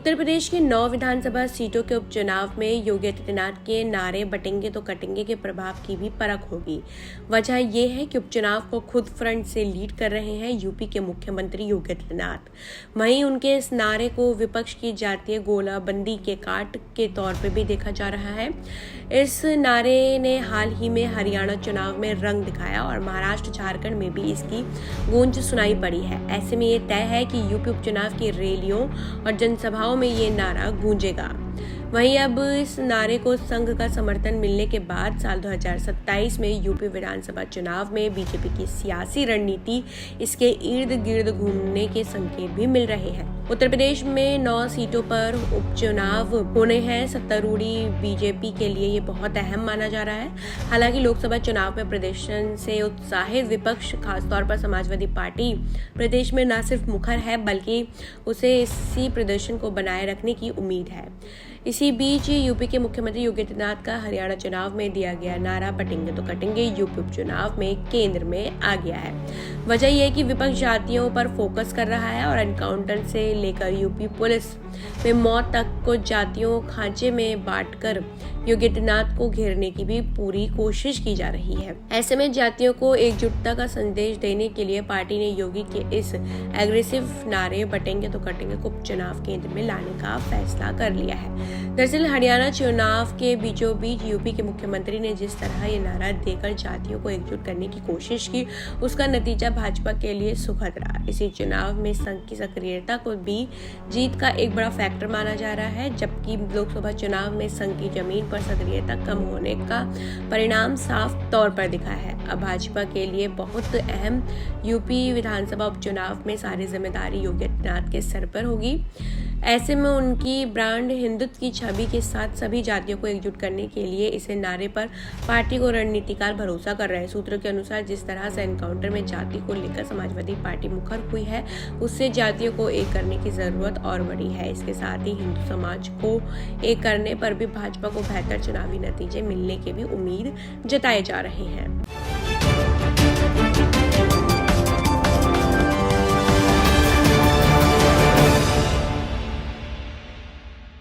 उत्तर प्रदेश के 9 विधानसभा सीटों के उपचुनाव में योगी आदित्यनाथ के नारे बटेंगे तो कटेंगे के प्रभाव की भी परख होगी। वजह ये है कि उपचुनाव को खुद फ्रंट से लीड कर रहे हैं यूपी के मुख्यमंत्री योगी आदित्यनाथ। वहीं उनके इस नारे को विपक्ष की जातीय गोलाबंदी के काट के तौर पर भी देखा जा रहा है। इस नारे ने हाल ही में हरियाणा चुनाव में रंग दिखाया और महाराष्ट्र झारखंड में भी इसकी गूंज सुनाई पड़ी है। ऐसे में ये तय है कि यूपी उपचुनाव की रैलियों और जनसभाओं में ये नारा गूंजेगा। वहीं अब इस नारे को संघ का समर्थन मिलने के बाद साल 2027 में यूपी विधानसभा चुनाव में बीजेपी की सियासी रणनीति इसके इर्द गिर्द घूमने के संकेत भी मिल रहे हैं। उत्तर प्रदेश में 9 सीटों पर उपचुनाव होने हैं। सत्तारूढ़ी बीजेपी के लिए ये बहुत अहम माना जा रहा है। हालांकि लोकसभा चुनाव में प्रदर्शन से उत्साहित विपक्ष, खासतौर पर समाजवादी पार्टी, प्रदेश में न सिर्फ मुखर है बल्कि उसे इसी प्रदर्शन को बनाए रखने की उम्मीद है। इसी बीच यूपी के मुख्यमंत्री योगी आदित्यनाथ का हरियाणा चुनाव में दिया गया नारा बटेंगे तो कटेंगे यूपी उपचुनाव में केंद्र में आ गया है। वजह यह है कि विपक्ष जातियों पर फोकस कर रहा है और एनकाउंटर से लेकर यूपी पुलिस में मौत तक को जातियों खांचे में बांटकर योगी आदित्यनाथ को घेरने की भी पूरी कोशिश की जा रही है। ऐसे में जातियों को एकजुटता का संदेश देने के लिए पार्टी ने योगी के इस एग्रेसिव नारे बटेंगे तो कटेंगे को उपचुनाव केंद्र में लाने का फैसला कर लिया है। दरअसल हरियाणा चुनाव के बीचों बीच यूपी के मुख्यमंत्री ने जिस तरह ये नारा देकर जातियों को एकजुट करने की कोशिश की, उसका नतीजा भाजपा के लिए सुखद रहा। इसी चुनाव में संघ की सक्रियता को भी जीत का एक बड़ा फैक्टर माना जा रहा है, जबकि लोकसभा चुनाव में संघ की जमीन पर सक्रियता कम होने का परिणाम साफ तौर पर दिखा है। अब भाजपा के लिए बहुत अहम यूपी विधानसभा उपचुनाव में सारी जिम्मेदारी योगी आदित्यनाथ के सर पर होगी। ऐसे में उनकी ब्रांड हिंदुत्व की छवि के साथ सभी जातियों को एकजुट करने के लिए इसे नारे पर पार्टी को रणनीतिकार भरोसा कर रहे हैं। सूत्रों के अनुसार जिस तरह से एनकाउंटर में जाति को लेकर समाजवादी पार्टी मुखर हुई है, उससे जातियों को एक करने की जरूरत और बढ़ी है। इसके साथ ही हिंदू समाज को एक करने पर भी भाजपा को बेहतर चुनावी नतीजे मिलने की भी उम्मीद जताए जा रहे हैं।